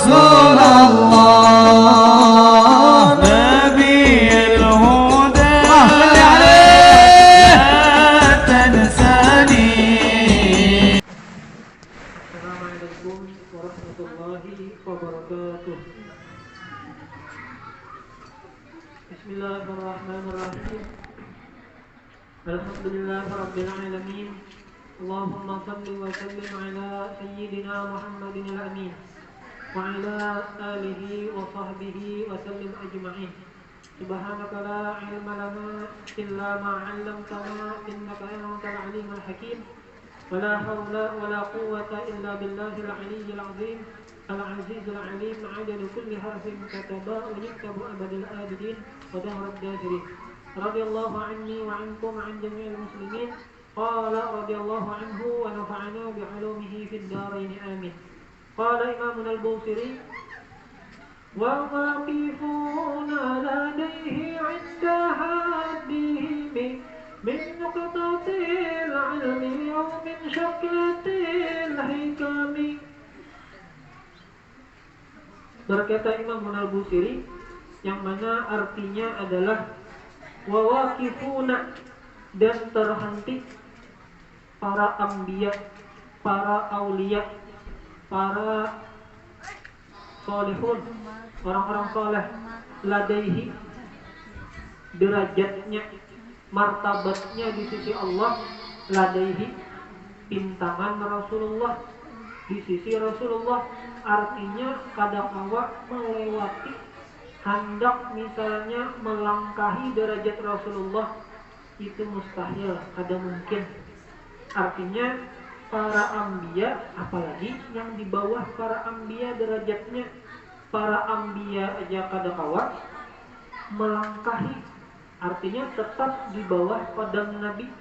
رسول الله نبي الهدى لا تنساني. السلام عليكم ورحمة الله وبركاته. بسم الله الرحمن الرحيم. الحمد لله رب العالمين. اللهم صل وسلم على سيدنا محمد الأمين وعلى آله وصحبه وسلم أجمعين. سبحانك لا علم لنا إلا ما علمتنا إنك أنت العليم الحكيم. ولا حول ولا قوة إلا بالله العلي العظيم العزيز العليم عدد كل حرف كتبا ويكتب أبد الآبدين ودهر الداهرين. رضي الله عني وعنكم عن جميع المسلمين. قال رضي الله عنه ونفعنا بعلومه في الدارين آمين. قال إمامنا البوصيري: وواقفون لديه عند حده من نقطة العلم أو من شكلة الحكم. Berkata Imam Al-Busiri, yang mana artinya adalah wawakifuna, dan terhenti para ambiya, para aulia, para solihun, orang-orang soleh, ladaihi, derajatnya, martabatnya di sisi Allah, ladaihi, pintangan Rasulullah, di sisi Rasulullah. Artinya kadangkala melewati, hendak misalnya melangkahi derajat Rasulullah, itu mustahil, kada mungkin. Artinya para ambiya, apalagi yang di bawah para ambiya derajatnya, para ambiya aja kadangkala melangkahi, artinya tetap di bawah padang Nabi,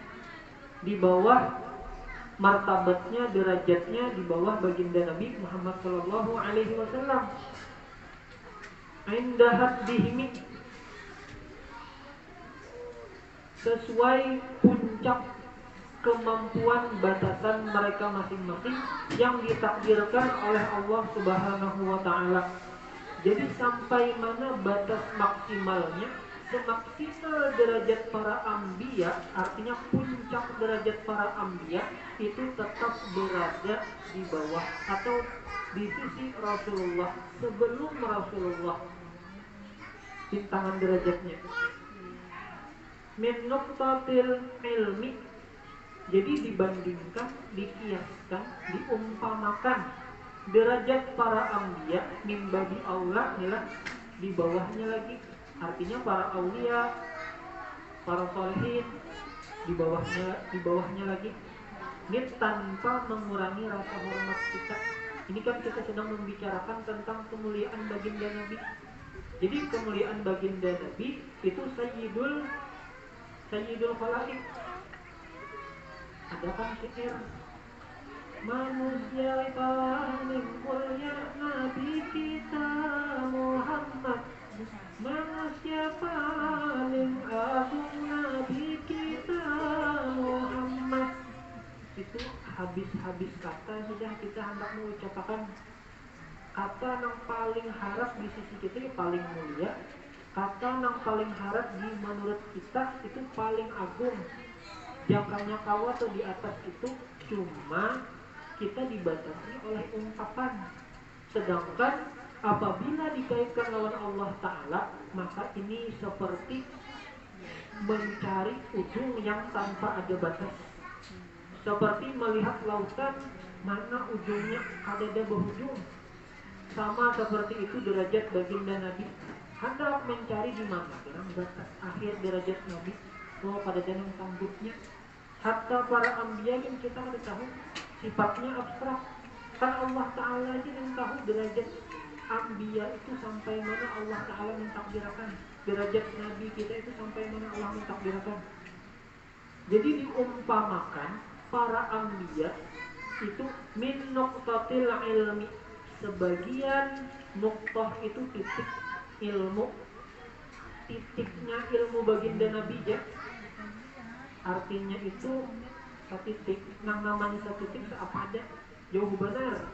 di bawah martabatnya, derajatnya, di bawah baginda Nabi Muhammad sallallahu alaihi wasallam. Inda haddihim, sesuai puncak kemampuan batasan mereka masing-masing yang ditakdirkan oleh Allah Subhanahu wa taala. Jadi sampai mana batas maksimalnya? Semaksimal derajat para ambiya, artinya puncak derajat para ambiya itu tetap berada di bawah atau di sisi Rasulullah, sebelum Rasulullah pintangan derajatnya. Min nuqtatil ilmi, jadi dibandingkan, dikiaskan, diumpamakan derajat para ambiya min babi aula, di bawahnya lagi. Artinya para aulia, para solehin, di bawahnya lagi. Ini tanpa mengurangi rasa hormat kita. Ini kan kita sedang membicarakan tentang kemuliaan baginda Nabi. Jadi kemuliaan baginda Nabi itu sayyidul khalaik. Ada kan syair, manusia paling mulia Nabi kita Muhammad, manusia paling agung Nabi kita Muhammad. Itu habis-habis kata sudah kita hendak mengucapkan kata yang paling harap di sisi kita yang paling mulia, kata yang paling harap di menurut kita itu paling agung. Jangkanya kawa atau di atas itu cuma kita dibatasi oleh ungkapan. Sedangkan apabila dikaitkan lawan Allah Ta'ala, maka ini seperti mencari ujung yang tanpa ada batas. Seperti melihat lautan, mana ujungnya ada berujung. Sama seperti itu derajat baginda Nabi. Hendak mencari di mana dalam batas akhir derajat Nabi, pada dalam sambutnya. Hatta para ambiya yang kita ada tahu sifatnya abstrak. Kan Allah Ta'ala aja yang tahu derajat ambiya itu sampai mana Allah Ta'ala mentakdirkan. Derajat Nabi kita itu sampai mana Allah mentakdirkan. Jadi diumpamakan para ambiya itu min nuqtatil ilmi. Sebagian nuqtah itu titik ilmu. Titiknya ilmu baginda Nabi ya. Artinya itu setitik, nang namanya setitik apa ada jauh benar.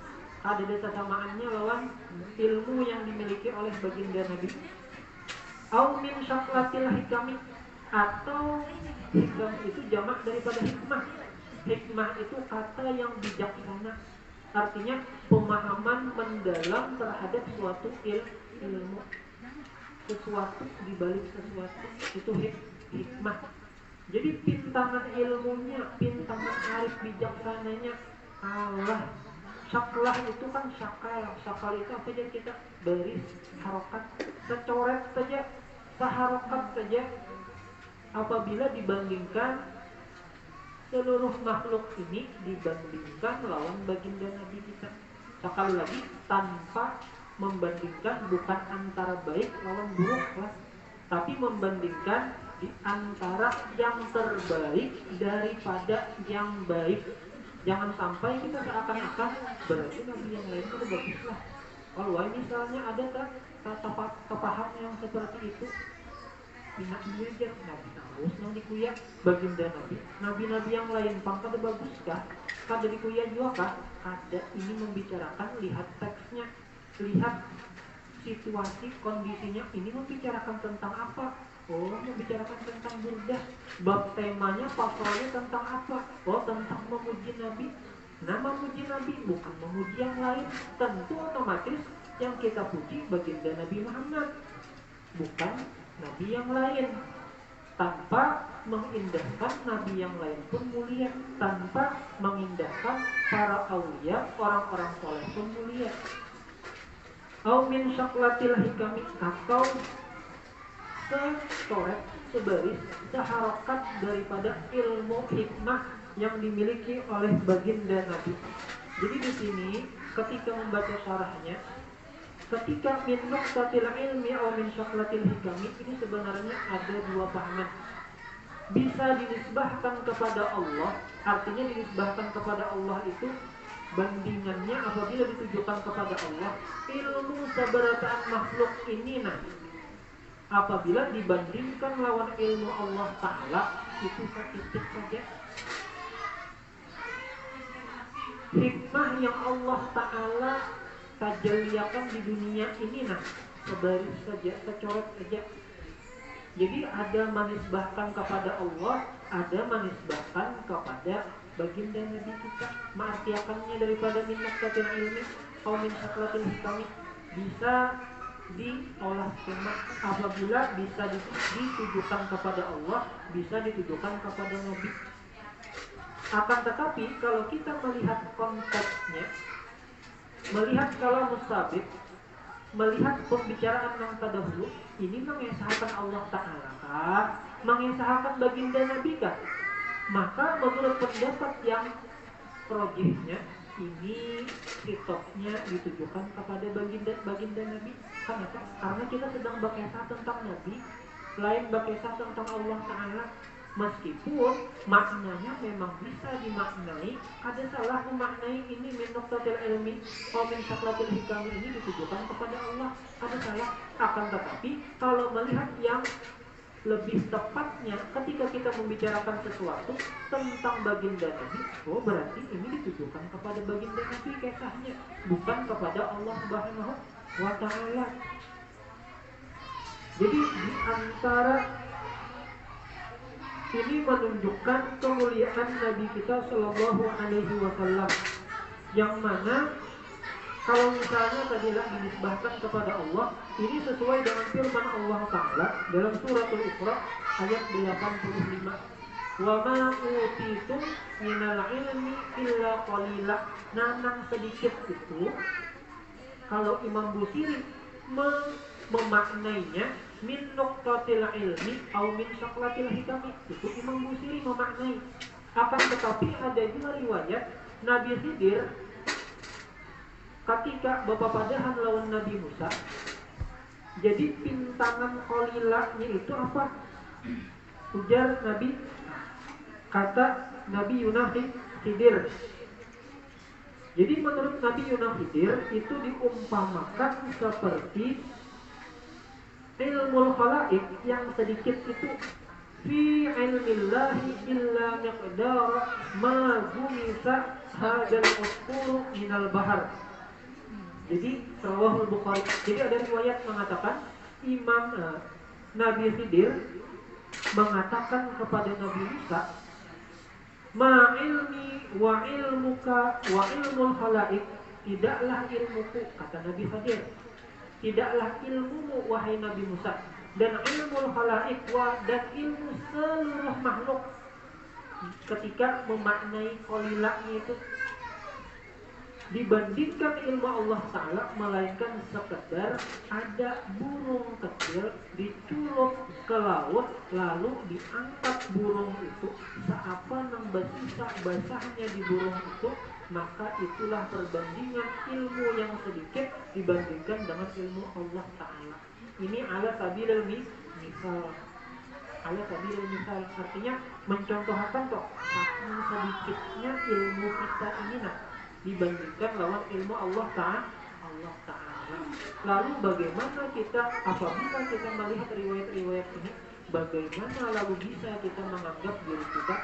ada samaannya lawan ilmu yang dimiliki oleh baginda Nabi. Au min syaklatil hikami, atau hikam itu jamak daripada hikmah. Hikmah itu kata yang bijaksana, artinya pemahaman mendalam terhadap suatu ilmu, sesuatu dibalik sesuatu, itu hikmah. Jadi pintangan ilmunya, pintangan arif bijaksananya Allah. Syaklah itu kan syakal itu apa aja, kita baris harokat, secoret saja, seharokat saja. Apabila dibandingkan seluruh makhluk ini, dibandingkan lawan baginda Nabi kita, sekali lagi tanpa membandingkan, bukan antara baik lawan buruk lah, tapi membandingkan di antara yang terbaik daripada yang baik. Jangan sampai kita seakan-akan berarti Nabi yang lain itu bagus lah. Kalau misalnya ada kata paham yang seperti itu, ingat aja Nabi harus yang dikuyak baginda Nabi. Nabi-nabi yang lain pangkat bagus kah? Kada dikuyak juga kah? Ada. Ini membicarakan, lihat teksnya, lihat situasi kondisinya. Ini membicarakan tentang apa? Oh, membicarakan tentang burdah. Bab temanya, pasalnya tentang apa? Oh, tentang memuji Nabi. Nah, memuji Nabi bukan memuji yang lain. Tentu otomatis yang kita puji baginda Nabi Muhammad, bukan Nabi yang lain. Tanpa mengindahkan Nabi yang lain pun mulia, tanpa mengindahkan para aulia, orang-orang soleh pun mulia. Au min syaklatil hikami, atau secoret, sebaris, seharokat daripada ilmu hikmah yang dimiliki oleh baginda Nabi. Jadi di sini ketika membaca syarahnya, ketika min nuqtatil ilmi atau min syaklatil hikami, ini sebenarnya ada dua pahaman. Bisa dinisbahkan kepada Allah, artinya dinisbahkan kepada Allah itu bandingannya apabila ditujukan kepada Allah, ilmu seberataan makhluk ini apabila dibandingkan lawan ilmu Allah Ta'ala, itu setitik saja. Hikmah yang Allah Ta'ala tajaliakan di dunia ini sebaris saja, secoret saja. Jadi ada manisbahkan kepada Allah, ada manisbahkan kepada baginda Nabi kita. Mengartiakannya daripada min nuqtatil ilmi atau min syaklatil hikami, bisa diolah semua apabila bisa ditujukan kepada Allah, bisa ditujukan kepada Nabi. Akan tetapi kalau kita melihat konteksnya, melihat kalau musabib, melihat pembicaraan yang terdahulu, ini mengesahkan Allah Ta'ala kah? Mengesahkan baginda Nabi kah? Maka menurut pendapat yang rojihnya, ini hitopnya ditujukan kepada baginda Nabi. Kenapa? Karena kita sedang berkisah tentang Nabi, lain berkisah tentang Allah Ta'ala. Meskipun maknanya memang bisa dimaknai, ada salah memaknai ini min nuqtatil ilmi atau min syaklatil hikami ini ditujukan kepada Allah, ada salah. Akan tetapi kalau melihat yang lebih tepatnya, ketika kita membicarakan sesuatu tentang baginda Nabi, oh berarti ini ditujukan kepada baginda Nabi kisahnya, bukan kepada Allah Subhanahu wa Ta'ala. Jadi di antara ini menunjukkan kemuliaan Nabi kita Shallallahu Alaihi Wasallam, yang mana kalau misalnya tadilah dinisbahkan kepada Allah, ini sesuai dengan firman Allah Ta'ala dalam suratul Isra ayat 85. Wa ma utitum minal ilmi illa qalila. Nanang sedikit itu, kalau Imam Busiri memaknainya min nuqtatil ilmi atau min syaklatil hikami, itu Imam Busiri memaknai. Akan tetapi ada juga riwayat Nabi Khidir ketika bapak padahan lawan Nabi Musa, jadi pintangan qalilahnya itu apa? Ujar Nabi, kata Nabi Yunus Khidir. Jadi menurut Nabi Yunus Khidir itu diumpamakan seperti ilmu khalaik yang sedikit itu, fi ilmillahi illa miqdar ma gumisa hadzal usfur minal bahar. Jadi Rawahul Bukhari. Jadi ada riwayat mengatakan Imam Nabi Khidir mengatakan kepada Nabi Musa, ma ilmi wa ilmuka wa ilmul khalaik, tidaklah ilmuku, kata Nabi Khidir, tidaklah ilmumu wahai Nabi Musa, dan ilmul khalaik dan ilmu seluruh makhluk. Ketika memaknai qolilahnya itu dibandingkan ilmu Allah Ta'ala, melainkan sekedar ada burung kecil dicurup ke laut, lalu diangkat burung itu, seapa nang basisa basahnya di burung itu, maka itulah perbandingan ilmu yang sedikit dibandingkan dengan ilmu Allah Ta'ala. Ini ala sabilil misal, ala sabilil misal, artinya mencontohkan kok saking sedikitnya ilmu kita ini dibandingkan lawan ilmu Allah Ta'ala. Lalu bagaimana kita, apabila kita melihat riwayat-riwayat ini, bagaimana lalu bisa kita menganggap diri kita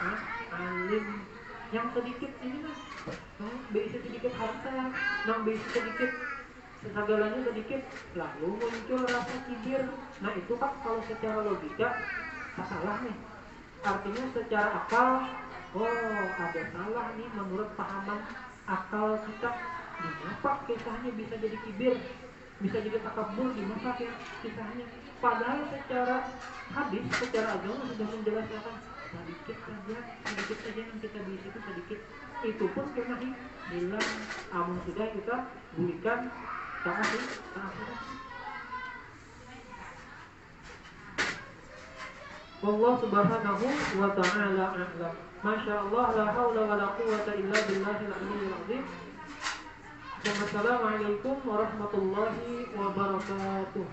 alim? Yang sedikit ini berisi sedikit harta, yang berisi sedikit segalanya sedikit, lalu muncul rasa kibir. Nah itu Pak, kalau secara logika salah nih. Artinya secara akal, ada salah nih menurut pahaman akal kita. Kenapa kisahnya bisa jadi kibir, bisa jadi takabur, gimana ya kisahnya? Padahal secara hadis, secara agama sudah menjelaskan sedikit saja yang kita bisa itu sedikit. Itu pun kena hilang, amun sudah kita berikan kasih. Wallahu subhanahu wa ta'ala a'lam. Masya Allah, la hawla wa la quwwata illa billahil aliyyil azim. Wassalamualaikum warahmatullahi wabarakatuh.